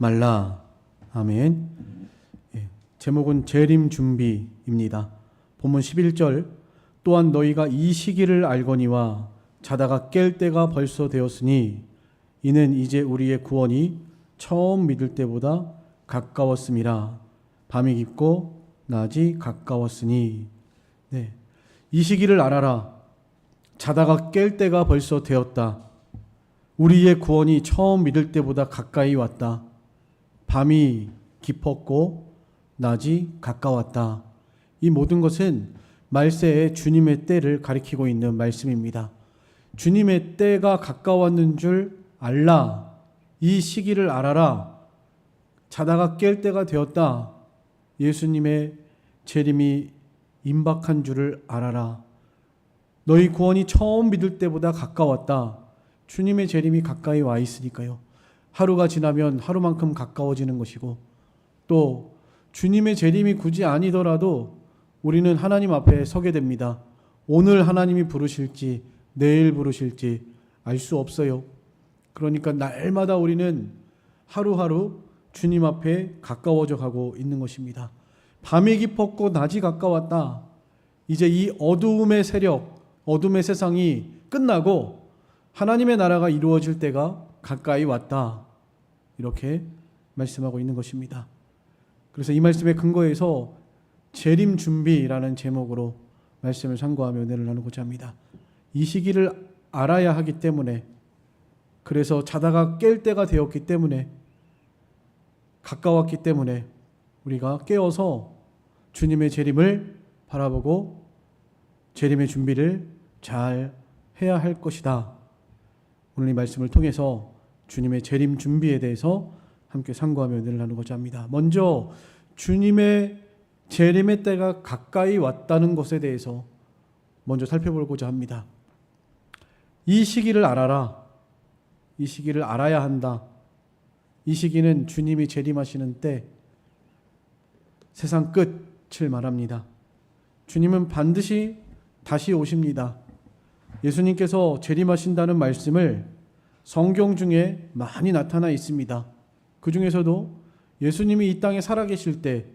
말라. 아멘. 예, 제목은 재림 준비입니다. 본문 11절 또한 너희가 이 시기를 알거니와 자다가 깰 때가 벌써 되었으니 이는 이제 우리의 구원이 처음 믿을 때보다 가까웠음이라. 밤이 깊고 낮이 가까웠으니. 네, 이 시기를 알아라. 자다가 깰 때가 벌써 되었다. 우리의 구원이 처음 믿을 때보다 가까이 왔다. 밤이 깊었고 낮이 가까웠다. 이 모든 것은 말세에 주님의 때를 가리키고 있는 말씀입니다. 주님의 때가 가까웠는 줄 알라. 이 시기를 알아라. 자다가 깰 때가 되었다. 예수님의 재림이 임박한 줄을 알아라. 너희 구원이 처음 믿을 때보다 가까웠다. 주님의 재림이 가까이 와 있으니까요. 하루가 지나면 하루만큼 가까워지는 것이고, 또 주님의 재림이 굳이 아니더라도 우리는 하나님 앞에 서게 됩니다. 오늘 하나님이 부르실지 내일 부르실지 알 수 없어요. 그러니까 날마다 우리는 하루하루 주님 앞에 가까워져 가고 있는 것입니다. 밤이 깊었고 낮이 가까웠다. 이제 이 어두움의 세력, 어둠의 세상이 끝나고 하나님의 나라가 이루어질 때가 가까이 왔다. 이렇게 말씀하고 있는 것입니다. 그래서 이 말씀의 근거에서 재림 준비라는 제목으로 말씀을 상고하며 은혜를 나누고자 합니다. 이 시기를 알아야 하기 때문에, 그래서 자다가 깰 때가 되었기 때문에, 가까웠기 때문에 우리가 깨어서 주님의 재림을 바라보고 재림의 준비를 잘 해야 할 것이다. 오늘 이 말씀을 통해서 주님의 재림 준비에 대해서 함께 상고하며 은혜를 나누고자 합니다. 먼저 주님의 재림의 때가 가까이 왔다는 것에 대해서 먼저 살펴보고자 합니다. 이 시기를 알아라. 이 시기를 알아야 한다. 이 시기는 주님이 재림하시는 때, 세상 끝을 말합니다. 주님은 반드시 다시 오십니다. 예수님께서 재림하신다는 말씀을 성경 중에 많이 나타나 있습니다. 그 중에서도 예수님이 이 땅에 살아계실 때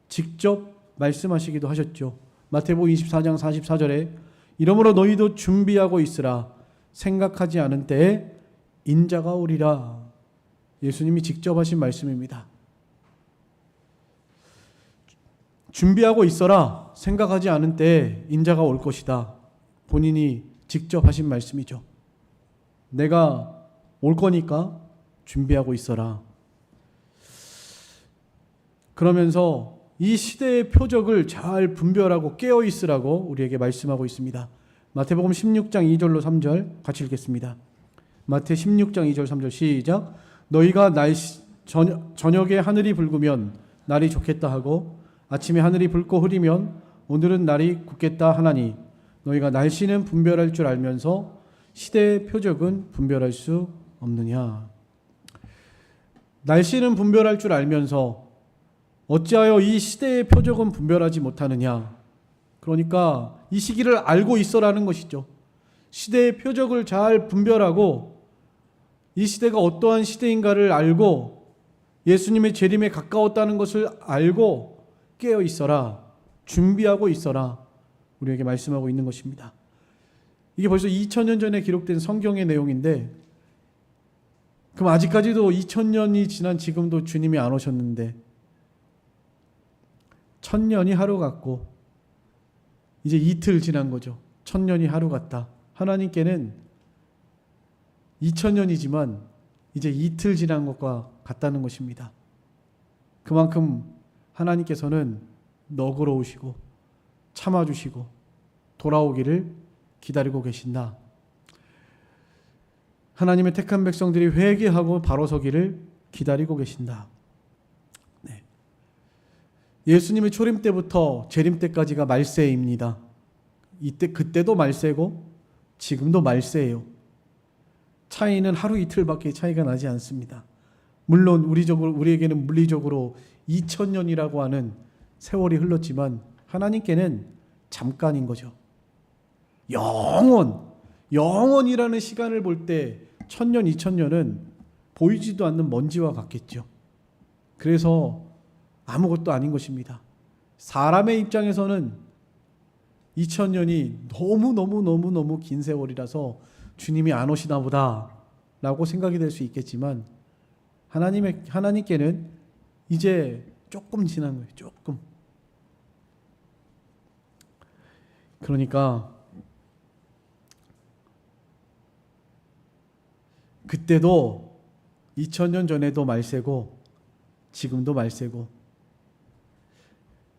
직접 말씀하시기도 하셨죠. 마태복음 24장 44절에 이러므로 너희도 준비하고 있으라. 생각하지 않은 때에 인자가 오리라. 예수님이 직접 하신 말씀입니다. 준비하고 있어라. 생각하지 않은 때에 인자가 올 것이다. 본인이 직접 하신 말씀이죠. 내가 올 거니까 준비하고 있어라. 그러면서 이 시대의 표적을 잘 분별하고 깨어 있으라고 우리에게 말씀하고 있습니다. 마태복음 16장 2절로 3절 같이 읽겠습니다. 마태 16장 2절 3절 시작. 너희가 저녁에 하늘이 붉으면 날이 좋겠다 하고 아침에 하늘이 붉고 흐리면 오늘은 날이 굳겠다 하나니 너희가 날씨는 분별할 줄 알면서 시대의 표적은 분별할 수 없느냐. 날씨는 분별할 줄 알면서 어찌하여 이 시대의 표적은 분별하지 못하느냐. 그러니까 이 시기를 알고 있어라는 것이죠. 시대의 표적을 잘 분별하고 이 시대가 어떠한 시대인가를 알고 예수님의 재림에 가까웠다는 것을 알고 깨어 있어라. 준비하고 있어라. 우리에게 말씀하고 있는 것입니다. 이게 벌써 2000년 전에 기록된 성경의 내용인데, 그럼 아직까지도 2000년이 지난 지금도 주님이 안 오셨는데 1000년이 하루 같고 이제 이틀 지난 거죠. 1000년이 하루 같다. 하나님께는 2000년이지만 이제 이틀 지난 것과 같다는 것입니다. 그만큼 하나님께서는 너그러우시고 참아주시고 돌아오기를 기다리고 계신다. 하나님의 택한 백성들이 회개하고 바로 서기를 기다리고 계신다. 네. 예수님의 초림 때부터 재림 때까지가 말세입니다. 그때도 말세고 지금도 말세예요. 차이는 하루 이틀밖에 차이가 나지 않습니다. 물론 우리에게는 물리적으로 2000년이라고 하는 세월이 흘렀지만 하나님께는 잠깐인 거죠. 영원이라는 시간을 볼 때 1000년, 2000년은 보이지도 않는 먼지와 같겠죠. 그래서 아무것도 아닌 것입니다. 사람의 입장에서는 2000년이 너무 긴 세월이라서 주님이 안 오시나 보다 라고 생각이 될 수 있겠지만 하나님께는 이제 조금 지난 거예요. 조금. 그러니까 그때도 2000년 전에도 말세고 지금도 말세고,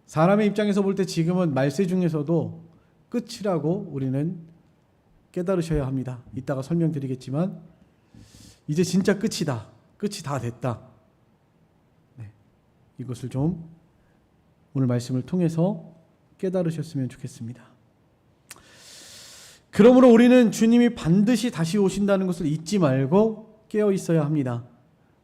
사람의 입장에서 볼 때 지금은 말세 중에서도 끝이라고 우리는 깨달으셔야 합니다. 이따가 설명드리겠지만 이제 진짜 끝이다. 끝이 다 됐다. 네. 이것을 좀 오늘 말씀을 통해서 깨달으셨으면 좋겠습니다. 그러므로 우리는 주님이 반드시 다시 오신다는 것을 잊지 말고 깨어 있어야 합니다.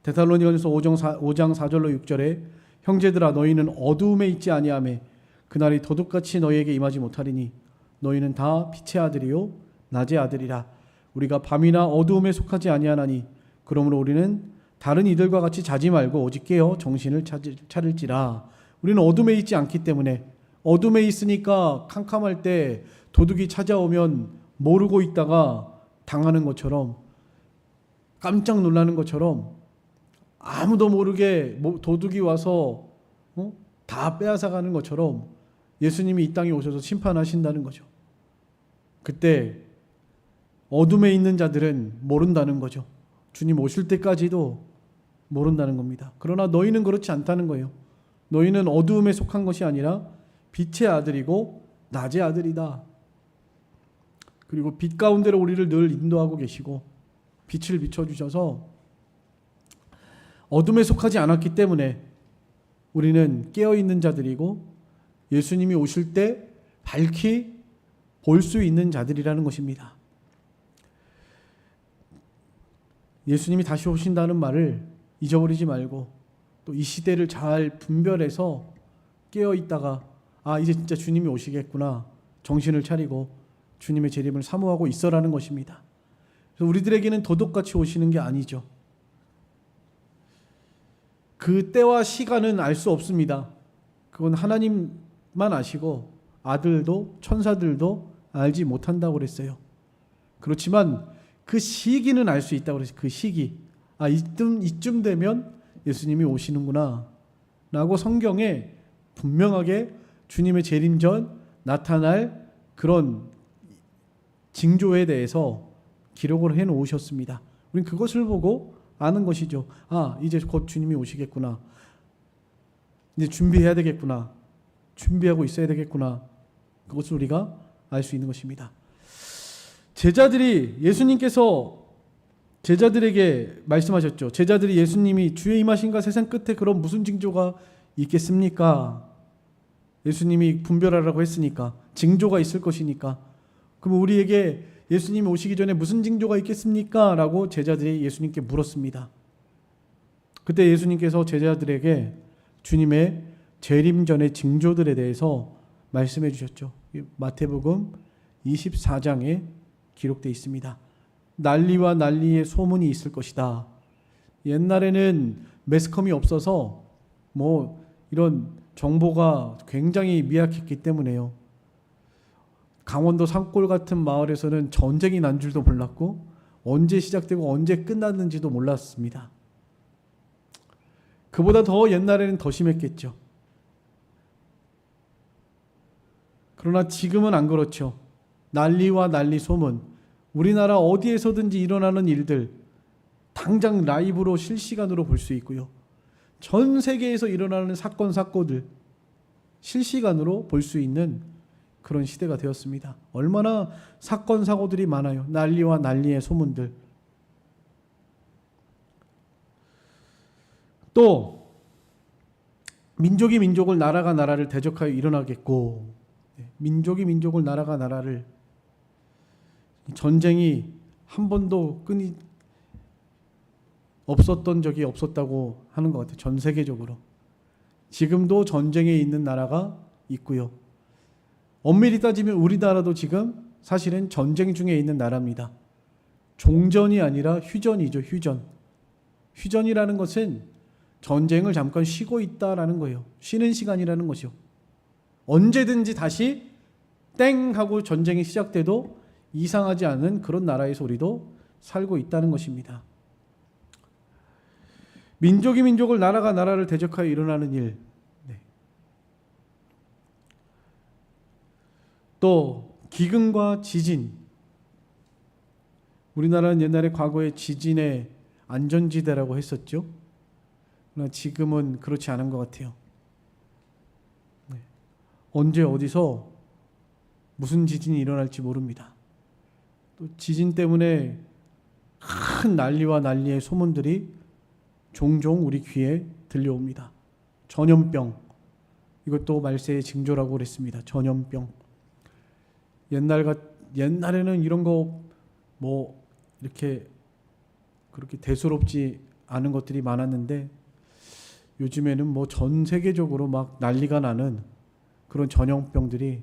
데살로니가전서 5장 4절로 6절에 형제들아 너희는 어두움에 있지 아니하매 그날이 도둑같이 너희에게 임하지 못하리니 너희는 다 빛의 아들이요 낮의 아들이라. 우리가 밤이나 어두움에 속하지 아니하나니 그러므로 우리는 다른 이들과 같이 자지 말고 오직 깨어 정신을 차릴지라. 우리는 어둠에 있지 않기 때문에, 어둠에 있으니까 캄캄할 때 도둑이 찾아오면 모르고 있다가 당하는 것처럼, 깜짝 놀라는 것처럼 아무도 모르게 도둑이 와서 다 빼앗아가는 것처럼 예수님이 이 땅에 오셔서 심판하신다는 거죠. 그때 어둠에 있는 자들은 모른다는 거죠. 주님 오실 때까지도 모른다는 겁니다. 그러나 너희는 그렇지 않다는 거예요. 너희는 어두움에 속한 것이 아니라 빛의 아들이고 낮의 아들이다. 그리고 빛 가운데로 우리를 늘 인도하고 계시고 빛을 비춰주셔서 어둠에 속하지 않았기 때문에 우리는 깨어있는 자들이고 예수님이 오실 때 밝히 볼 수 있는 자들이라는 것입니다. 예수님이 다시 오신다는 말을 잊어버리지 말고 또 이 시대를 잘 분별해서 깨어있다가 이제 진짜 주님이 오시겠구나 정신을 차리고 주님의 재림을 사모하고 있어라는 것입니다. 그래서 우리들에게는 도둑같이 오시는 게 아니죠. 그 때와 시간은 알 수 없습니다. 그건 하나님만 아시고 아들도 천사들도 알지 못한다고 그랬어요. 그렇지만 그 시기는 알 수 있다고 그랬어요. 그 시기. 이쯤 되면 예수님이 오시는구나 라고 성경에 분명하게 주님의 재림 전 나타날 그런 징조에 대해서 기록을 해 놓으셨습니다. 우리는 그것을 보고 아는 것이죠. 이제 곧 주님이 오시겠구나. 이제 준비해야 되겠구나. 준비하고 있어야 되겠구나. 그것을 우리가 알 수 있는 것입니다. 예수님께서 제자들에게 말씀하셨죠. 제자들이 예수님이 주의 임하신가 세상 끝에 그런 무슨 징조가 있겠습니까? 예수님이 분별하라고 했으니까 징조가 있을 것이니까. 그럼 우리에게 예수님이 오시기 전에 무슨 징조가 있겠습니까? 라고 제자들이 예수님께 물었습니다. 그때 예수님께서 제자들에게 주님의 재림 전의 징조들에 대해서 말씀해 주셨죠. 마태복음 24장에 기록되어 있습니다. 난리와 난리의 소문이 있을 것이다. 옛날에는 매스컴이 없어서 이런 정보가 굉장히 미약했기 때문에요. 강원도 산골 같은 마을에서는 전쟁이 난 줄도 몰랐고 언제 시작되고 언제 끝났는지도 몰랐습니다. 그보다 더 옛날에는 더 심했겠죠. 그러나 지금은 안 그렇죠. 난리와 난리 소문, 우리나라 어디에서든지 일어나는 일들 당장 라이브로 실시간으로 볼 수 있고요. 전 세계에서 일어나는 사건들 실시간으로 볼 수 있는 그런 시대가 되었습니다. 얼마나 사건 사고들이 많아요. 난리와 난리의 소문들. 또 민족이 민족을, 나라가 나라를 대적하여 일어나겠고, 민족이 민족을, 나라가 나라를, 전쟁이 한 번도 없었던 적이 없었다고 하는 것 같아요. 전 세계적으로. 지금도 전쟁에 있는 나라가 있고요. 엄밀히 따지면 우리나라도 지금 사실은 전쟁 중에 있는 나라입니다. 종전이 아니라 휴전이죠. 휴전이라는 것은 전쟁을 잠깐 쉬고 있다라는 거예요. 쉬는 시간이라는 것이요. 언제든지 다시 땡 하고 전쟁이 시작돼도 이상하지 않은 그런 나라에서 우리도 살고 있다는 것입니다. 민족이 민족을, 나라가 나라를 대적하여 일어나는 일, 또 기근과 지진. 우리나라는 옛날에 과거에 지진의 안전지대라고 했었죠. 그러나 지금은 그렇지 않은 것 같아요. 언제 어디서 무슨 지진이 일어날지 모릅니다. 또 지진 때문에 큰 난리와 난리의 소문들이 종종 우리 귀에 들려옵니다. 전염병, 이것도 말세의 징조라고 그랬습니다. 전염병. 옛날에는 이런 거 뭐 이렇게 그렇게 대수롭지 않은 것들이 많았는데 요즘에는 뭐 전 세계적으로 막 난리가 나는 그런 전염병들이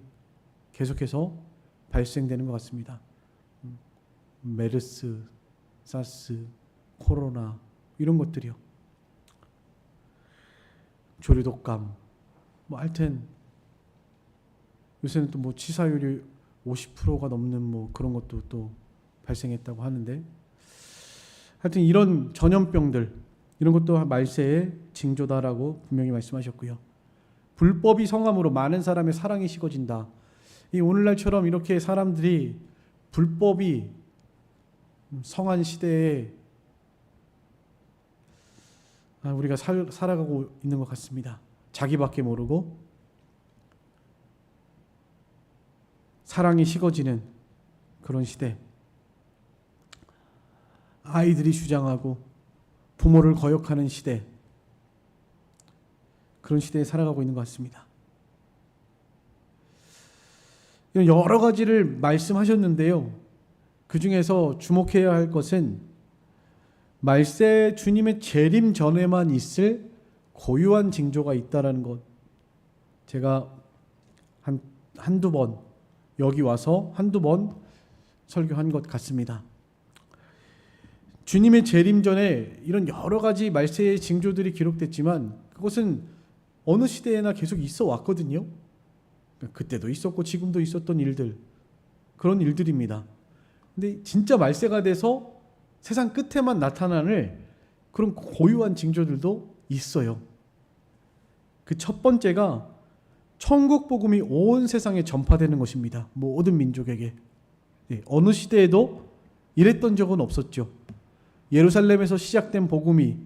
계속해서 발생되는 것 같습니다. 메르스, 사스, 코로나 이런 것들이요. 조류독감. 뭐 하여튼 요새는 또 뭐 치사율이 50%가 넘는 뭐 그런 것도 또 발생했다고 하는데, 하여튼 이런 전염병들, 이런 것도 말세의 징조다라고 분명히 말씀하셨고요. 불법이 성함으로 많은 사람의 사랑이 식어진다. 이 오늘날처럼 이렇게 사람들이 불법이 성한 시대에 우리가 살아가고 있는 것 같습니다. 자기밖에 모르고 사랑이 식어지는 그런 시대. 아이들이 주장하고 부모를 거역하는 시대. 그런 시대에 살아가고 있는 것 같습니다. 여러 가지를 말씀하셨는데요. 그 중에서 주목해야 할 것은 말세 주님의 재림 전에만 있을 고유한 징조가 있다라는 것. 제가 한두 번 여기 와서 한두 번 설교한 것 같습니다. 주님의 재림 전에 이런 여러 가지 말세의 징조들이 기록됐지만 그것은 어느 시대에나 계속 있어 왔거든요. 그때도 있었고 지금도 있었던 일들, 그런 일들입니다. 근데 진짜 말세가 돼서 세상 끝에만 나타나는 그런 고유한 징조들도 있어요. 그 첫 번째가 천국 복음이 온 세상에 전파되는 것입니다. 모든 민족에게. 어느 시대에도 이랬던 적은 없었죠. 예루살렘에서 시작된 복음이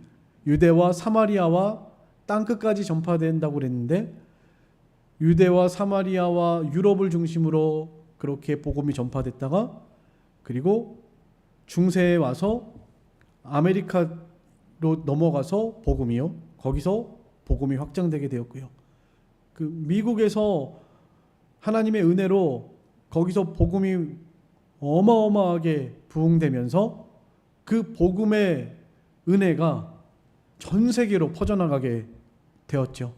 유대와 사마리아와 땅끝까지 전파된다고 그랬는데, 유대와 사마리아와 유럽을 중심으로 그렇게 복음이 전파됐다가 그리고 중세에 와서 아메리카로 넘어가서 복음이요, 거기서 복음이 확장되게 되었고요. 그 미국에서 하나님의 은혜로 거기서 복음이 어마어마하게 부흥되면서 그 복음의 은혜가 전 세계로 퍼져나가게 되었죠.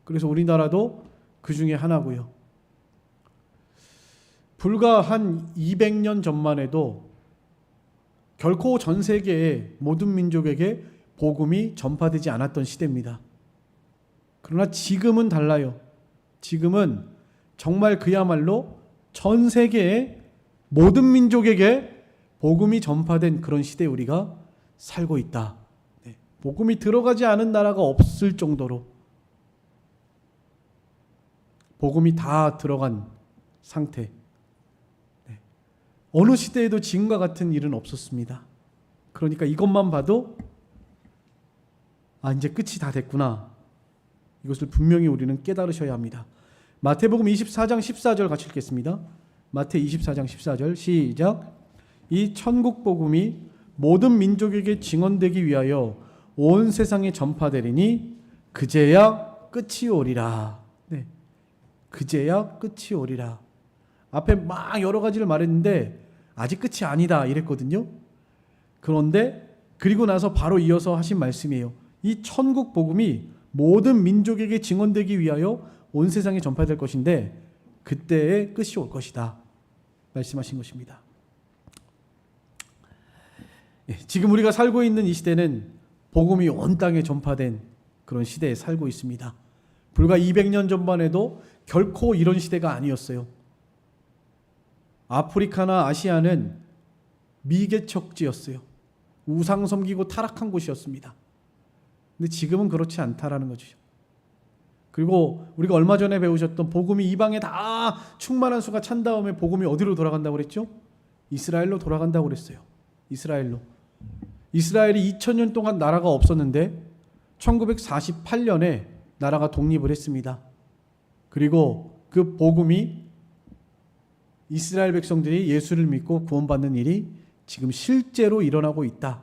그래서 우리나라도 그 중에 하나고요. 불과 한 200년 전만 해도 결코 전 세계의 모든 민족에게 복음이 전파되지 않았던 시대입니다. 그러나 지금은 달라요. 지금은 정말 그야말로 전 세계의 모든 민족에게 복음이 전파된 그런 시대에 우리가 살고 있다. 복음이 들어가지 않은 나라가 없을 정도로 복음이 다 들어간 상태. 어느 시대에도 지금과 같은 일은 없었습니다. 그러니까 이것만 봐도 이제 끝이 다 됐구나. 이것을 분명히 우리는 깨달으셔야 합니다. 마태복음 24장 14절 같이 읽겠습니다. 마태 24장 14절 시작. 이 천국 복음이 모든 민족에게 증언되기 위하여 온 세상에 전파되리니 그제야 끝이 오리라. 그제야 끝이 오리라. 앞에 막 여러 가지를 말했는데 아직 끝이 아니다 이랬거든요. 그런데 그리고 나서 바로 이어서 하신 말씀이에요. 이 천국 복음이 모든 민족에게 증언되기 위하여 온 세상에 전파될 것인데 그때의 끝이 올 것이다 말씀하신 것입니다. 지금 우리가 살고 있는 이 시대는 복음이 온 땅에 전파된 그런 시대에 살고 있습니다. 불과 200년 전만 해도 결코 이런 시대가 아니었어요. 아프리카나 아시아는 미개척지였어요. 우상 섬기고 타락한 곳이었습니다. 근데 지금은 그렇지 않다라는 거죠. 그리고 우리가 얼마 전에 배우셨던 복음이 이방에 다 충만한 수가 찬 다음에 복음이 어디로 돌아간다고 그랬죠? 이스라엘로 돌아간다고 그랬어요. 이스라엘로. 이스라엘이 2000년 동안 나라가 없었는데 1948년에 나라가 독립을 했습니다. 그리고 그 복음이 이스라엘 백성들이 예수를 믿고 구원받는 일이 지금 실제로 일어나고 있다.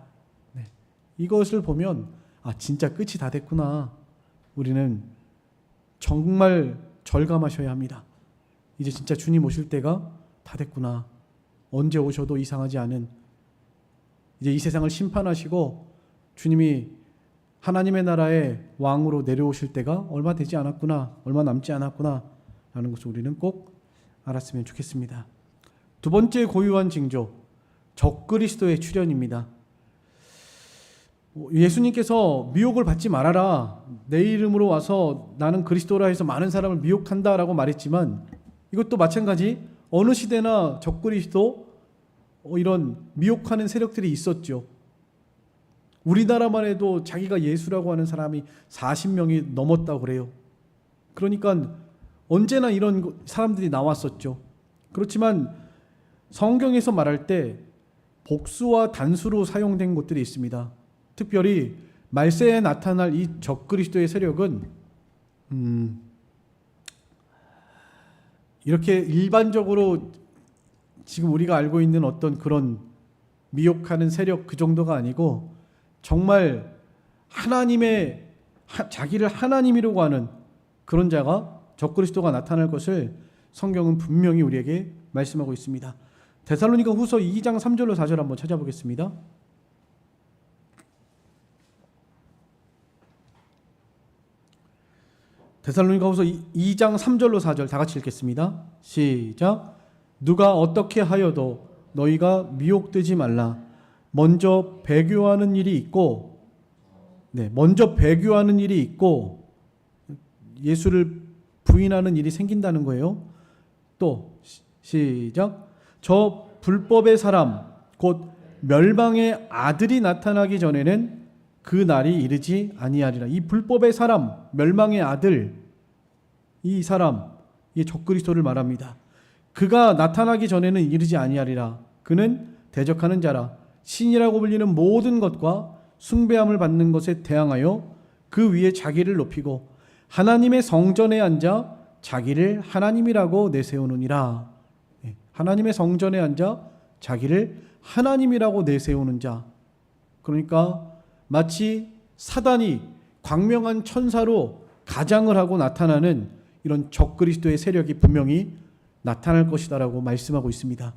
네. 이것을 보면 진짜 끝이 다 됐구나. 우리는 정말 절감하셔야 합니다. 이제 진짜 주님 오실 때가 다 됐구나. 언제 오셔도 이상하지 않은, 이제 이 세상을 심판하시고 주님이 하나님의 나라의 왕으로 내려오실 때가 얼마 되지 않았구나, 얼마 남지 않았구나 라는 것을 우리는 꼭 알았으면 좋겠습니다. 두 번째 고유한 징조, 적그리스도의 출현입니다. 예수님께서 미혹을 받지 말아라, 내 이름으로 와서 나는 그리스도라 해서 많은 사람을 미혹한다라고 말했지만, 이것도 마찬가지 어느 시대나 적그리스도 이런 미혹하는 세력들이 있었죠. 우리나라만 해도 자기가 예수라고 하는 사람이 40명이 넘었다고 그래요. 그러니까 언제나 이런 사람들이 나왔었죠. 그렇지만 성경에서 말할 때 복수와 단수로 사용된 것들이 있습니다. 특별히 말세에 나타날 이 적그리스도의 세력은 이렇게 일반적으로 지금 우리가 알고 있는 어떤 그런 미혹하는 세력 그 정도가 아니고, 정말 자기를 하나님이라고 하는 그런 자가, 적그리스도가 나타날 것을 성경은 분명히 우리에게 말씀하고 있습니다. 데살로니가 후서 2장 3절로 4절 한번 찾아보겠습니다. 데살로니가 후서 2장 3절로 4절 다 같이 읽겠습니다. 시작. 누가 어떻게 하여도 너희가 미혹되지 말라. 먼저 배교하는 일이 있고, 예수를 부인하는 일이 생긴다는 거예요. 또 시작. 저 불법의 사람 곧 멸망의 아들이 나타나기 전에는 그 날이 이르지 아니하리라. 이 불법의 사람, 멸망의 아들, 이 사람, 이 적그리스도를 말합니다. 그가 나타나기 전에는 이르지 아니하리라. 그는 대적하는 자라. 신이라고 불리는 모든 것과 숭배함을 받는 것에 대항하여 그 위에 자기를 높이고 하나님의 성전에 앉아 자기를 하나님이라고 내세우느니라. 하나님의 성전에 앉아 자기를 하나님이라고 내세우는 자. 그러니까 마치 사단이 광명한 천사로 가장을 하고 나타나는 이런 적그리스도의 세력이 분명히 나타날 것이다라고 말씀하고 있습니다.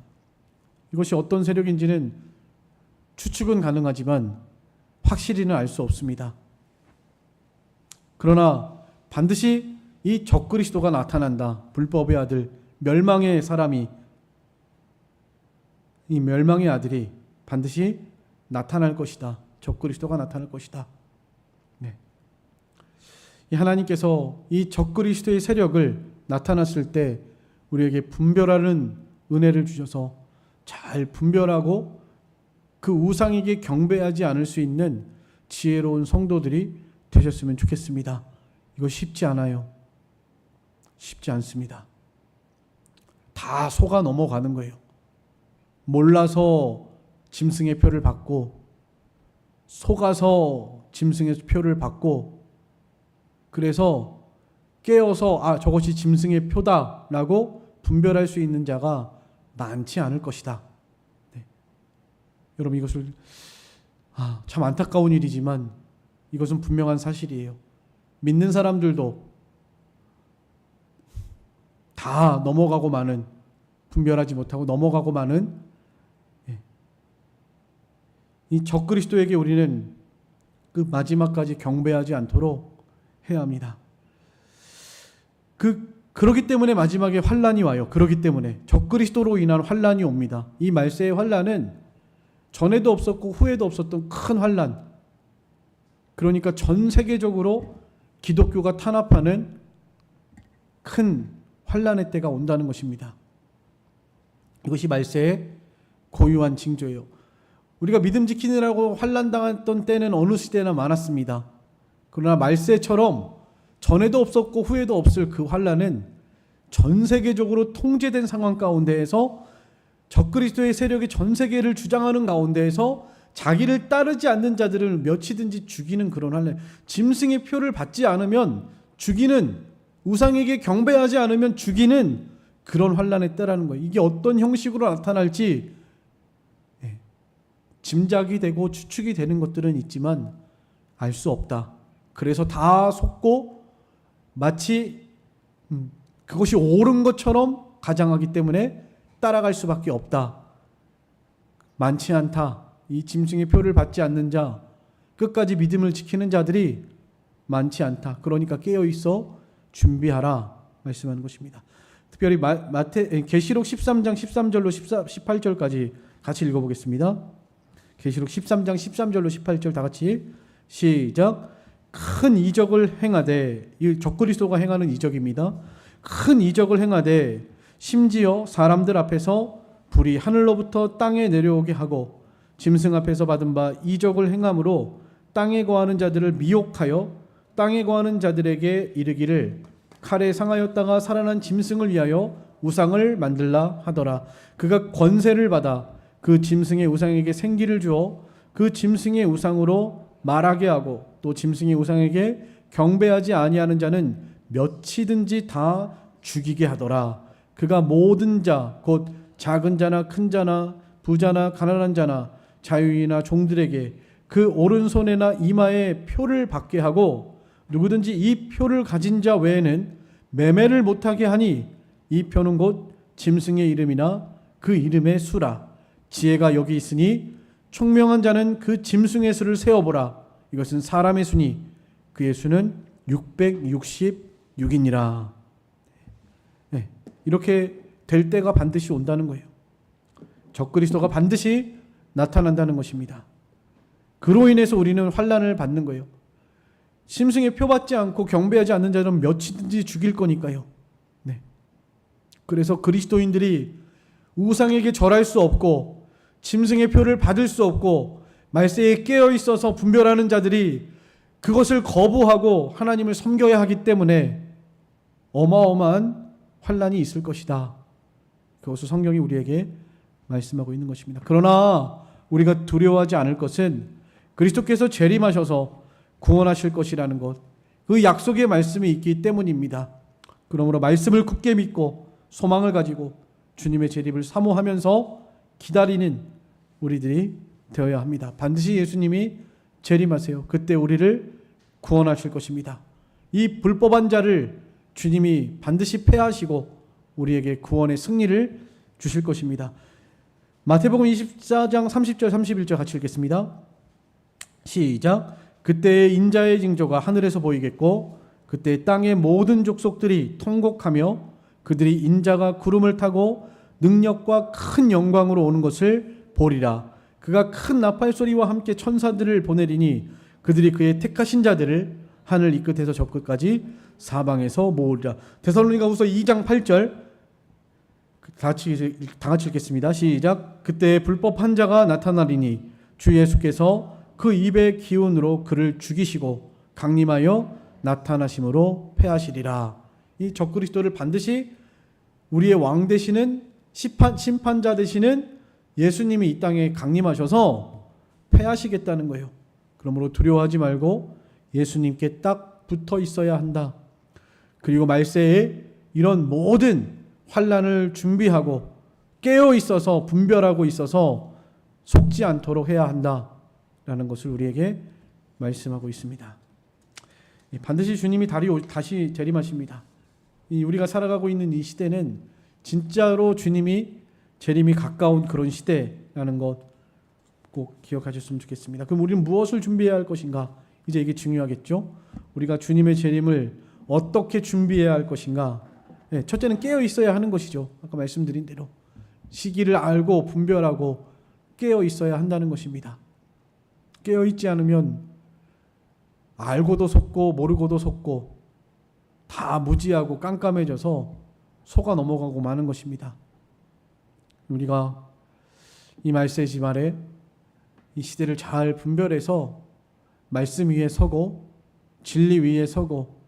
이것이 어떤 세력인지는 추측은 가능하지만 확실히는 알 수 없습니다. 그러나 반드시 이 적그리스도가 나타난다. 불법의 아들, 멸망의 사람이, 이 멸망의 아들이 반드시 나타날 것이다. 적그리스도가 나타날 것이다. 이 하나님께서 이 적그리스도의 세력을 나타났을 때 우리에게 분별하는 은혜를 주셔서 잘 분별하고 그 우상에게 경배하지 않을 수 있는 지혜로운 성도들이 되셨으면 좋겠습니다. 이거 쉽지 않아요. 쉽지 않습니다. 다 속아 넘어가는 거예요. 몰라서 짐승의 표를 받고, 속아서 짐승의 표를 받고, 그래서 깨어서 저것이 짐승의 표다라고 분별할 수 있는 자가 많지 않을 것이다. 여러분, 이것을 참 안타까운 일이지만 이것은 분명한 사실이에요. 믿는 사람들도 다 넘어가고 마는, 분별하지 못하고 넘어가고 마는 이 적그리스도에게 우리는 그 마지막까지 경배하지 않도록 해야 합니다. 그러기 때문에 마지막에 환란이 와요. 그러기 때문에 적그리스도로 인한 환란이 옵니다. 이 말세의 환란은 전에도 없었고 후에도 없었던 큰 환란. 그러니까 전 세계적으로 기독교가 탄압하는 큰 환난의 때가 온다는 것입니다. 이것이 말세의 고유한 징조예요. 우리가 믿음 지키느라고 환난당했던 때는 어느 시대나 많았습니다. 그러나 말세처럼 전에도 없었고 후에도 없을 그 환난은 전 세계적으로 통제된 상황 가운데에서 적그리스도의 세력이 전 세계를 주장하는 가운데에서 자기를 따르지 않는 자들을 몇이든지 죽이는 그런 환난, 짐승의 표를 받지 않으면 죽이는, 우상에게 경배하지 않으면 죽이는 그런 환난의 때라는 거예요. 이게 어떤 형식으로 나타날지 짐작이 되고 추측이 되는 것들은 있지만 알 수 없다. 그래서 다 속고 마치 그것이 옳은 것처럼 가장하기 때문에 따라갈 수밖에 없다. 많지 않다. 이 짐승의 표를 받지 않는 자, 끝까지 믿음을 지키는 자들이 많지 않다. 그러니까 깨어있어 준비하라 말씀하는 것입니다. 특별히 계시록 13장 13절로 18절까지 같이 읽어보겠습니다. 계시록 13장 13절로 18절 다 같이 시작. 큰 이적을 행하되, 이 적그리스도가 행하는 이적입니다. 큰 이적을 행하되 심지어 사람들 앞에서 불이 하늘로부터 땅에 내려오게 하고 짐승 앞에서 받은 바 이적을 행함으로 땅에 거하는 자들을 미혹하여 땅에 거하는 자들에게 이르기를 칼에 상하였다가 살아난 짐승을 위하여 우상을 만들라 하더라. 그가 권세를 받아 그 짐승의 우상에게 생기를 주어 그 짐승의 우상으로 말하게 하고 또 짐승의 우상에게 경배하지 아니하는 자는 몇이든지 다 죽이게 하더라. 그가 모든 자 곧 작은 자나 큰 자나 부자나 가난한 자나 자유인이나 종들에게 그 오른손에나 이마에 표를 받게 하고 누구든지 이 표를 가진 자 외에는 매매를 못하게 하니 이 표는 곧 짐승의 이름이나 그 이름의 수라. 지혜가 여기 있으니 총명한 자는 그 짐승의 수를 세어보라. 이것은 사람의 수니 그의 수는 666이니라. 네, 이렇게 될 때가 반드시 온다는 거예요. 적그리스도가 반드시 나타난다는 것입니다. 그로 인해서 우리는 환난을 받는 거예요. 짐승의 표 받지 않고 경배하지 않는 자는 몇이든지 죽일 거니까요. 네. 그래서 그리스도인들이 우상에게 절할 수 없고 짐승의 표를 받을 수 없고 말세에 깨어 있어서 분별하는 자들이 그것을 거부하고 하나님을 섬겨야 하기 때문에 어마어마한 환난이 있을 것이다. 그것을 성경이 우리에게 말씀하고 있는 것입니다. 그러나 우리가 두려워하지 않을 것은 그리스도께서 재림하셔서 구원하실 것이라는 것, 그 약속의 말씀이 있기 때문입니다. 그러므로 말씀을 굳게 믿고 소망을 가지고 주님의 재림을 사모하면서 기다리는 우리들이 되어야 합니다. 반드시 예수님이 재림하세요. 그때 우리를 구원하실 것입니다. 이 불법한 자를 주님이 반드시 패하시고 우리에게 구원의 승리를 주실 것입니다. 마태복음 24장 30절 31절 같이 읽겠습니다. 시작. 그때의 인자의 징조가 하늘에서 보이겠고 그때 땅의 모든 족속들이 통곡하며 그들이 인자가 구름을 타고 능력과 큰 영광으로 오는 것을 보리라. 그가 큰 나팔 소리와 함께 천사들을 보내리니 그들이 그의 택하신 자들을 하늘 이 끝에서 저 끝까지 사방에서 모으리라. 데살로니가후서 2장 8절 다 같이 읽겠습니다. 시작. 그때 불법한 자가 나타나리니 주 예수께서 그 입의 기운으로 그를 죽이시고 강림하여 나타나심으로 패하시리라. 이 적그리스도를 반드시 우리의 왕 되시는 심판자 되시는 예수님이 이 땅에 강림하셔서 패하시겠다는 거예요. 그러므로 두려워하지 말고 예수님께 딱 붙어 있어야 한다. 그리고 말세에 이런 모든 환난을 준비하고 깨어 있어서 분별하고 있어서 속지 않도록 해야 한다라는 것을 우리에게 말씀하고 있습니다. 반드시 주님이 다시 재림하십니다. 우리가 살아가고 있는 이 시대는 진짜로 주님이 재림이 가까운 그런 시대라는 것 꼭 기억하셨으면 좋겠습니다. 그럼 우리는 무엇을 준비해야 할 것인가? 이제 이게 중요하겠죠. 우리가 주님의 재림을 어떻게 준비해야 할 것인가? 첫째는 깨어 있어야 하는 것이죠. 아까 말씀드린 대로 시기를 알고 분별하고 깨어 있어야 한다는 것입니다. 깨어 있지 않으면 알고도 속고 모르고도 속고 다 무지하고 깜깜해져서 속아 넘어가고 마는 것입니다. 우리가 이 말세지 말에 이 시대를 잘 분별해서 말씀 위에 서고 진리 위에 서고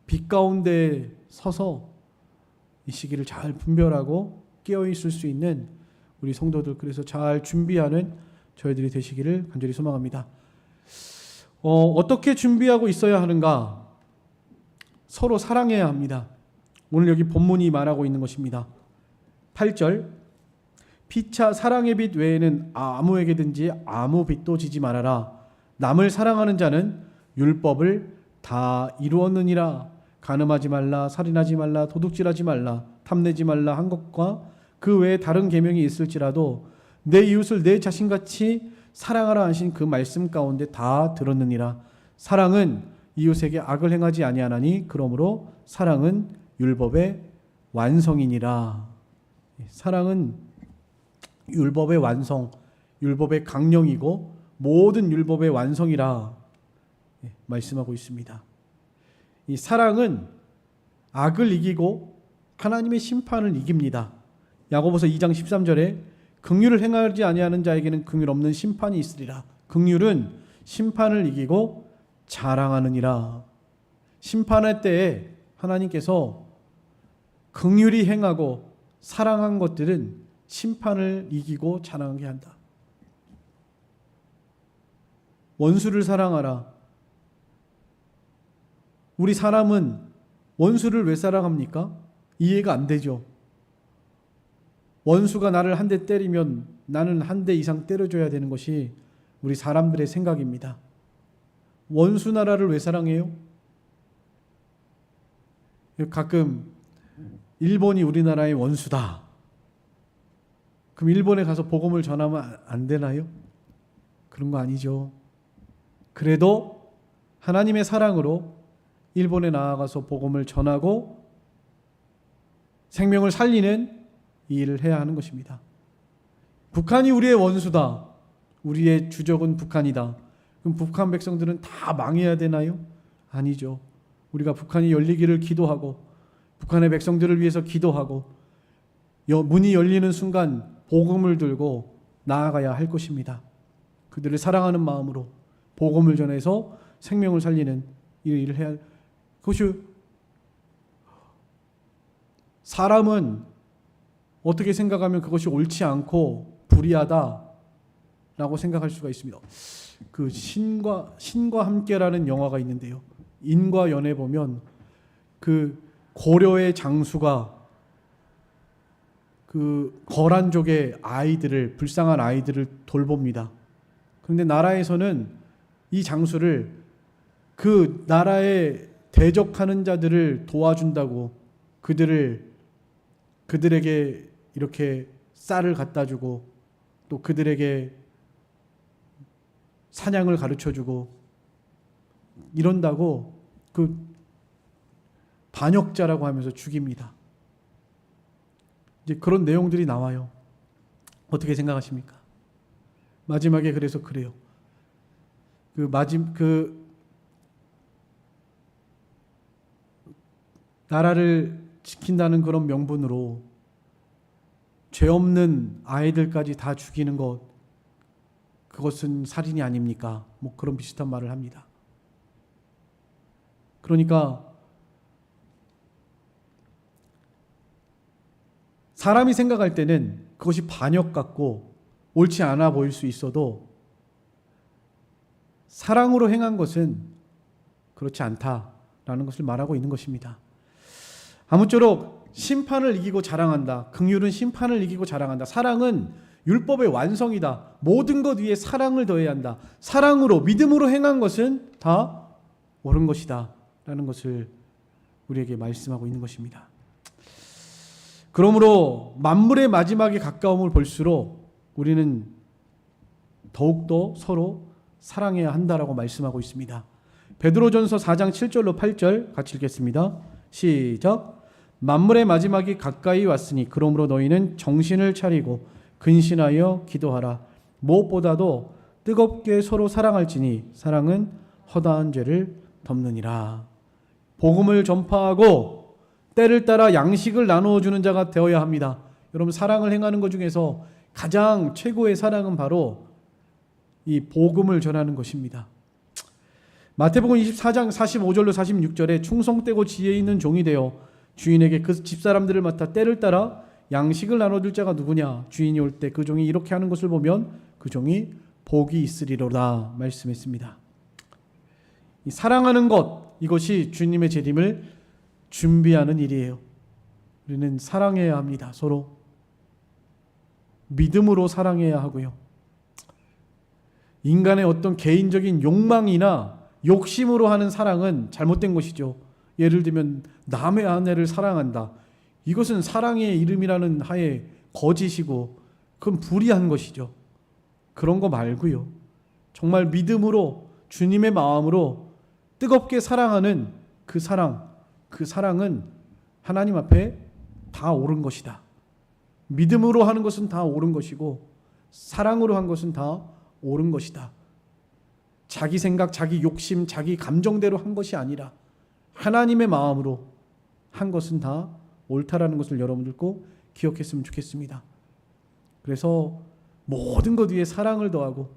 빛 가운데 서서 이 시기를 잘 분별하고 깨어 있을 수 있는 우리 성도들, 그래서 잘 준비하는 저희들이 되시기를 간절히 소망합니다. 어떻게 준비하고 있어야 하는가? 서로 사랑해야 합니다. 오늘 여기 본문이 말하고 있는 것입니다. 8절, 피차 사랑의 빛 외에는 아무에게든지 아무 빛도 지지 말아라. 남을 사랑하는 자는 율법을 다 이루었느니라. 간음하지 말라, 살인하지 말라, 도둑질하지 말라, 탐내지 말라 한 것과 그 외에 다른 계명이 있을지라도 내 이웃을 내 자신같이 사랑하라 하신 그 말씀 가운데 다 들었느니라. 사랑은 이웃에게 악을 행하지 아니하나니 그러므로 사랑은 율법의 완성이니라. 사랑은 율법의 완성, 율법의 강령이고 모든 율법의 완성이라 말씀하고 있습니다. 이 사랑은 악을 이기고 하나님의 심판을 이깁니다. 야고보서 2장 13절에 긍휼을 행하지 아니하는 자에게는 긍휼 없는 심판이 있으리라. 긍휼은 심판을 이기고 자랑하느니라. 심판할 때에 하나님께서 긍휼히 행하고 사랑한 것들은 심판을 이기고 자랑하게 한다. 원수를 사랑하라. 우리 사람은 원수를 왜 사랑합니까? 이해가 안 되죠. 원수가 나를 한 대 때리면 나는 한 대 이상 때려줘야 되는 것이 우리 사람들의 생각입니다. 원수 나라를 왜 사랑해요? 가끔 일본이 우리나라의 원수다. 그럼 일본에 가서 복음을 전하면 안 되나요? 그런 거 아니죠. 그래도 하나님의 사랑으로 일본에 나아가서 복음을 전하고 생명을 살리는 이 일을 해야 하는 것입니다. 북한이 우리의 원수다. 우리의 주적은 북한이다. 그럼 북한 백성들은 다 망해야 되나요? 아니죠. 우리가 북한이 열리기를 기도하고 북한의 백성들을 위해서 기도하고 문이 열리는 순간 복음을 들고 나아가야 할 것입니다. 그들을 사랑하는 마음으로 복음을 전해서 생명을 살리는 이 일을 해야 할 그것이. 사람은 어떻게 생각하면 그것이 옳지 않고 불의하다라고 생각할 수가 있습니다. 그 신과 함께라는 영화가 있는데요. 인과 연애 보면 그 고려의 장수가 그 거란족의 아이들을, 불쌍한 아이들을 돌봅니다. 그런데 나라에서는 이 장수를 그 나라에 대적하는 자들을 도와준다고 그들에게 이렇게 쌀을 갖다 주고 또 그들에게 사냥을 가르쳐 주고 이런다고 그 반역자라고 하면서 죽입니다. 이제 그런 내용들이 나와요. 어떻게 생각하십니까? 마지막에 그래서 그래요. 나라를 지킨다는 그런 명분으로 죄 없는 아이들까지 다 죽이는 것, 그것은 살인이 아닙니까? 뭐 그런 비슷한 말을 합니다. 그러니까 사람이 생각할 때는 그것이 반역 같고 옳지 않아 보일 수 있어도 사랑으로 행한 것은 그렇지 않다라는 것을 말하고 있는 것입니다. 아무쪼록 심판을 이기고 자랑한다. 긍휼은 심판을 이기고 자랑한다. 사랑은 율법의 완성이다. 모든 것 위에 사랑을 더해야 한다. 사랑으로, 믿음으로 행한 것은 다 옳은 것이다 라는 것을 우리에게 말씀하고 있는 것입니다. 그러므로 만물의 마지막에 가까움을 볼수록 우리는 더욱더 서로 사랑해야 한다라고 말씀하고 있습니다. 베드로전서 4장 7절로 8절 같이 읽겠습니다. 시작. 만물의 마지막이 가까이 왔으니 그러므로 너희는 정신을 차리고 근신하여 기도하라. 무엇보다도 뜨겁게 서로 사랑할지니 사랑은 허다한 죄를 덮느니라. 복음을 전파하고 때를 따라 양식을 나누어 주는 자가 되어야 합니다. 여러분, 사랑을 행하는 것 중에서 가장 최고의 사랑은 바로 이 복음을 전하는 것입니다. 마태복음 24장 45절로 46절에 충성되고 지혜 있는 종이 되어 주인에게 그 집사람들을 맡아 때를 따라 양식을 나눠줄 자가 누구냐? 주인이 올 때 그 종이 이렇게 하는 것을 보면 그 종이 복이 있으리로다 말씀했습니다. 이 사랑하는 것, 이것이 주님의 재림을 준비하는 일이에요. 우리는 사랑해야 합니다. 서로 믿음으로 사랑해야 하고요. 인간의 어떤 개인적인 욕망이나 욕심으로 하는 사랑은 잘못된 것이죠. 예를 들면 남의 아내를 사랑한다. 이것은 사랑의 이름이라는 하에 거짓이고 그건 불의한 것이죠. 그런 거 말고요. 정말 믿음으로 주님의 마음으로 뜨겁게 사랑하는 그 사랑은 하나님 앞에 다 옳은 것이다. 믿음으로 하는 것은 다 옳은 것이고 사랑으로 한 것은 다 옳은 것이다. 자기 생각, 자기 욕심, 자기 감정대로 한 것이 아니라 하나님의 마음으로 한 것은 다 옳다라는 것을 여러분들 꼭 기억했으면 좋겠습니다. 그래서 모든 것 위에 사랑을 더하고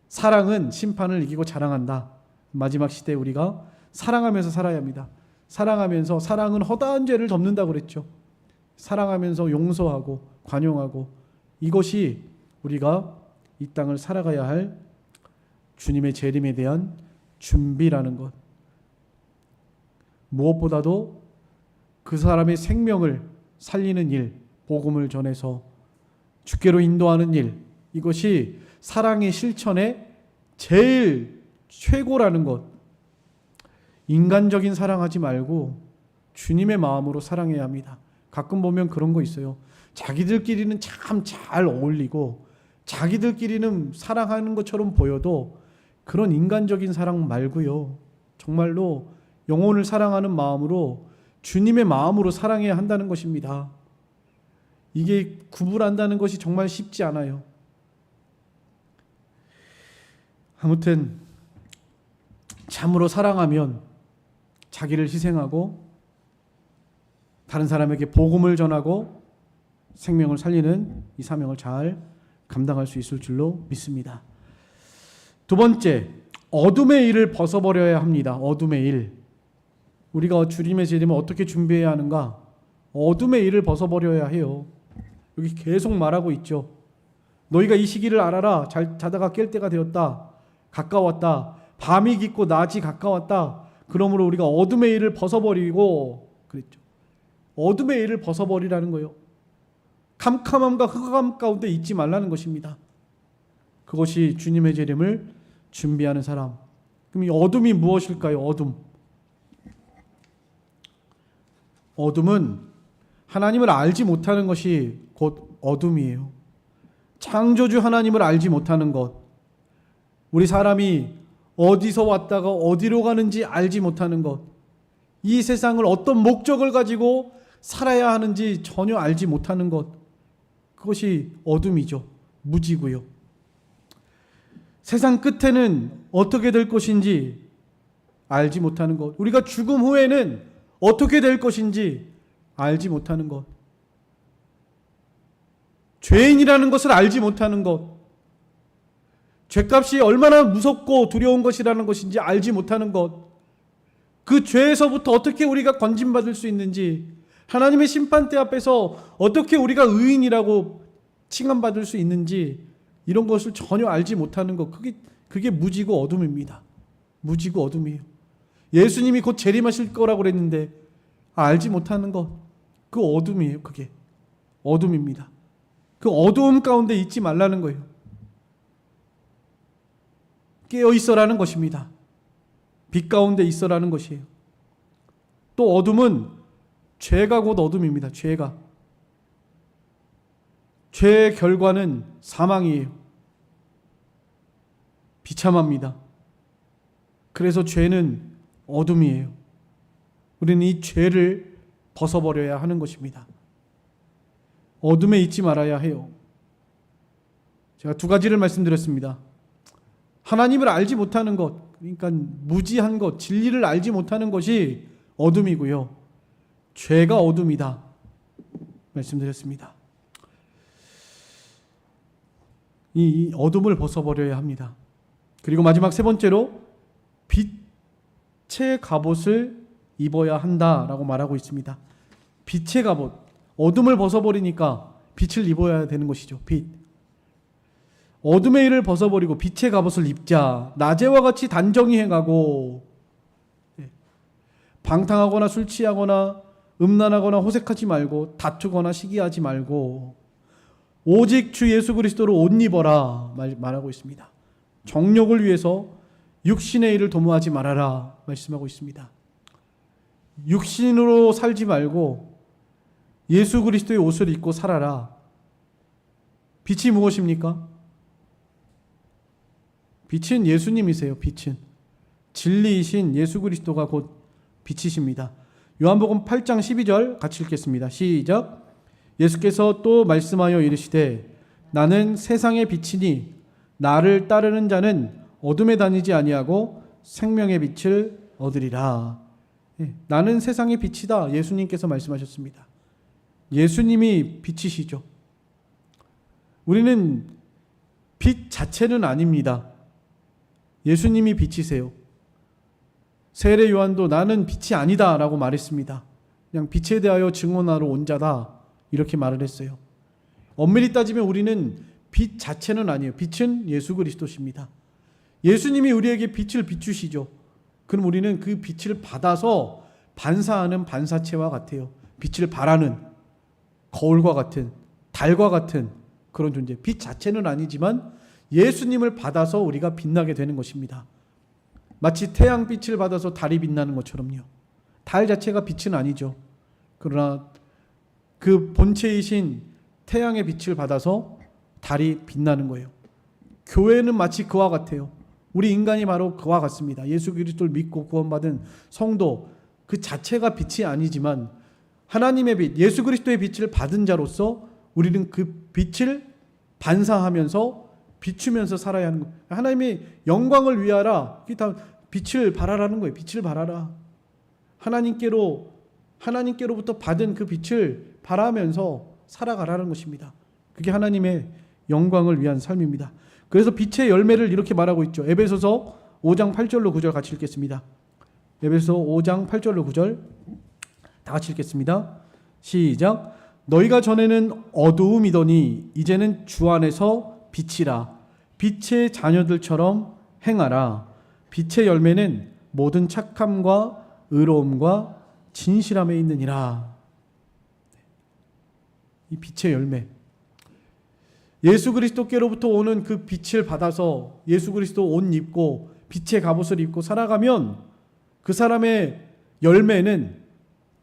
사랑은 심판을 이기고 자랑한다. 마지막 시대에 우리가 사랑하면서 살아야 합니다. 사랑하면서, 사랑은 허다한 죄를 덮는다고 그랬죠. 사랑하면서 용서하고 관용하고, 이것이 우리가 이 땅을 살아가야 할 주님의 재림에 대한 준비라는 것. 무엇보다도 그 사람의 생명을 살리는 일, 복음을 전해서 주께로 인도하는 일, 이것이 사랑의 실천의 제일 최고라는 것. 인간적인 사랑하지 말고 주님의 마음으로 사랑해야 합니다. 가끔 보면 그런 거 있어요. 자기들끼리는 참 잘 어울리고 자기들끼리는 사랑하는 것처럼 보여도 그런 인간적인 사랑 말고요. 정말로 영혼을 사랑하는 마음으로 주님의 마음으로 사랑해야 한다는 것입니다. 이게 구분한다는 것이 정말 쉽지 않아요. 아무튼 참으로 사랑하면 자기를 희생하고 다른 사람에게 복음을 전하고 생명을 살리는 이 사명을 잘 감당할 수 있을 줄로 믿습니다. 두 번째, 어둠의 일을 벗어버려야 합니다. 어둠의 일. 우리가 주님의 재림을 어떻게 준비해야 하는가? 어둠의 일을 벗어버려야 해요. 여기 계속 말하고 있죠. 너희가 이 시기를 알아라. 자다가 깰 때가 되었다. 가까웠다. 밤이 깊고 낮이 가까웠다. 그러므로 우리가 어둠의 일을 벗어버리고 그랬죠. 어둠의 일을 벗어버리라는 거예요. 캄캄함과 흑암 가운데 있지 말라는 것입니다. 그것이 주님의 재림을 준비하는 사람. 그럼 이 어둠이 무엇일까요? 어둠은 하나님을 알지 못하는 것이 곧 어둠이에요. 창조주 하나님을 알지 못하는 것. 우리 사람이 어디서 왔다가 어디로 가는지 알지 못하는 것. 이 세상을 어떤 목적을 가지고 살아야 하는지 전혀 알지 못하는 것. 그것이 어둠이죠. 무지고요. 세상 끝에는 어떻게 될 것인지 알지 못하는 것. 우리가 죽음 후에는 어떻게 될 것인지 알지 못하는 것. 죄인이라는 것을 알지 못하는 것. 죄값이 얼마나 무섭고 두려운 것이라는 것인지 알지 못하는 것. 그 죄에서부터 어떻게 우리가 건진받을 수 있는지, 하나님의 심판대 앞에서 어떻게 우리가 의인이라고 칭함받을 수 있는지, 이런 것을 전혀 알지 못하는 것. 그게 무지고 어둠입니다. 무지고 어둠이에요. 예수님이 곧 재림하실 거라고 그랬는데 알지 못하는 것. 그 어둠이에요. 그게 어둠입니다. 그 어두움 가운데 있지 말라는 거예요. 깨어 있어라는 것입니다. 빛 가운데 있어라는 것이에요. 또 어둠은 죄가 곧 어둠입니다. 죄의 결과는 사망이에요. 비참합니다. 그래서 죄는 어둠이에요. 우리는 이 죄를 벗어버려야 하는 것입니다. 어둠에 있지 말아야 해요. 제가 두 가지를 말씀드렸습니다. 하나님을 알지 못하는 것, 그러니까 무지한 것, 진리를 알지 못하는 것이 어둠이고요. 죄가 어둠이다 말씀드렸습니다. 이 어둠을 벗어버려야 합니다. 그리고 마지막 세 번째로 빛의 갑옷을 입어야 한다라고 말하고 있습니다. 빛의 갑옷, 어둠을 벗어버리니까 빛을 입어야 되는 것이죠. 빛. 어둠의 일을 벗어버리고 빛의 갑옷을 입자. 낮에와 같이 단정히 행하고, 방탕하거나 술 취하거나 음란하거나 호색하지 말고 다투거나 시기하지 말고 오직 주 예수 그리스도로 옷 입어라 말하고 있습니다. 정욕을 위해서 육신의 일을 도모하지 말아라 말씀하고 있습니다. 육신으로 살지 말고 예수 그리스도의 옷을 입고 살아라. 빛이 무엇입니까? 빛은 예수님이세요. 빛은 진리이신 예수 그리스도가 곧 빛이십니다. 요한복음 8장 12절 같이 읽겠습니다. 시작. 예수께서 또 말씀하여 이르시되 나는 세상의 빛이니 나를 따르는 자는 어둠에 다니지 아니하고 생명의 빛을 얻으리라. 나는 세상의 빛이다. 예수님께서 말씀하셨습니다. 예수님이 빛이시죠. 우리는 빛 자체는 아닙니다. 예수님이 빛이세요. 세례 요한도 나는 빛이 아니다 라고 말했습니다. 그냥 빛에 대하여 증언하러 온 자다 이렇게 말을 했어요. 엄밀히 따지면 우리는 빛 자체는 아니에요. 빛은 예수 그리스도십니다. 예수님이 우리에게 빛을 비추시죠. 그럼 우리는 그 빛을 받아서 반사하는 반사체와 같아요. 빛을 발하는 거울과 같은 달과 같은 그런 존재. 빛 자체는 아니지만 예수님을 받아서 우리가 빛나게 되는 것입니다. 마치 태양빛을 받아서 달이 빛나는 것처럼요. 달 자체가 빛은 아니죠. 그러나 그 본체이신 태양의 빛을 받아서 달이 빛나는 거예요. 교회는 마치 그와 같아요. 우리 인간이 바로 그와 같습니다. 예수 그리스도를 믿고 구원받은 성도 그 자체가 빛이 아니지만 하나님의 빛, 예수 그리스도의 빛을 받은 자로서 우리는 그 빛을 반사하면서 비추면서 살아야 하는 거예요. 하나님의 영광을 위하라. 그게 다 빛을 발하라는 거예요. 빛을 발하라. 하나님께로부터 받은 그 빛을 발하면서 살아가라는 것입니다. 그게 하나님의 영광을 위한 삶입니다. 그래서 빛의 열매를 이렇게 말하고 있죠. 에베소서 5장 8절로 9절 같이 읽겠습니다. 에베소서 5장 8절로 9절 다 같이 읽겠습니다. 시작. 너희가 전에는 어두움이더니 이제는 주 안에서 빛이라. 빛의 자녀들처럼 행하라. 빛의 열매는 모든 착함과 의로움과 진실함에 있느니라. 이 빛의 열매. 예수 그리스도께로부터 오는 그 빛을 받아서 예수 그리스도 옷 입고 빛의 갑옷을 입고 살아가면 그 사람의 열매는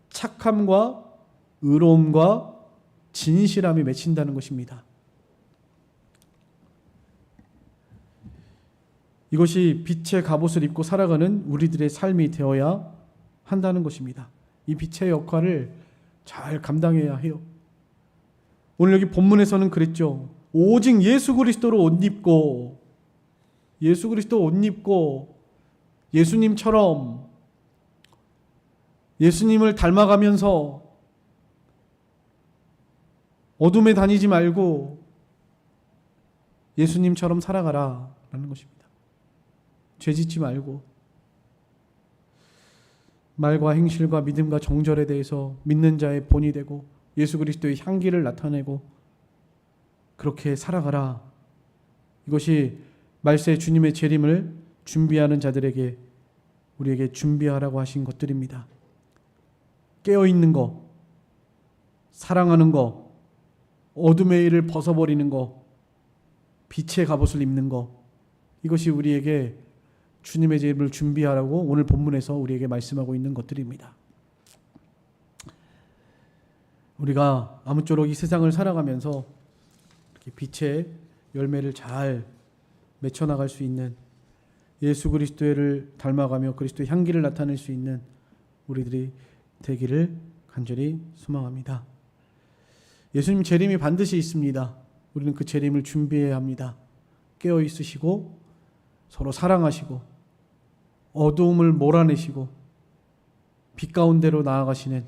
착함과 의로움과 진실함이 맺힌다는 것입니다. 이것이 빛의 갑옷을 입고 살아가는 우리들의 삶이 되어야 한다는 것입니다. 이 빛의 역할을 잘 감당해야 해요. 오늘 여기 본문에서는 그랬죠. 오직 예수 그리스도로 옷 입고 예수 그리스도 옷 입고 예수님처럼 예수님을 닮아가면서 어둠에 다니지 말고 예수님처럼 살아가라 라는 것입니다. 죄짓지 말고 말과 행실과 믿음과 정절에 대해서 믿는 자의 본이 되고 예수 그리스도의 향기를 나타내고 그렇게 살아가라. 이것이 말세 주님의 재림을 준비하는 자들에게 우리에게 준비하라고 하신 것들입니다. 깨어있는 것, 사랑하는 것, 어둠의 일을 벗어버리는 것, 빛의 갑옷을 입는 것, 이것이 우리에게 주님의 재림을 준비하라고 오늘 본문에서 우리에게 말씀하고 있는 것들입니다. 우리가 아무쪼록 이 세상을 살아가면서 이렇게 빛의 열매를 잘 맺혀나갈 수 있는 예수 그리스도를 닮아가며 그리스도의 향기를 나타낼 수 있는 우리들이 되기를 간절히 소망합니다. 예수님 재림이 반드시 있습니다. 우리는 그 재림을 준비해야 합니다. 깨어 있으시고 서로 사랑하시고 어두움을 몰아내시고 빛 가운데로 나아가시는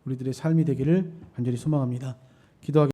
우리들의 삶이 되기를 간절히 소망합니다. 기도하겠습니다.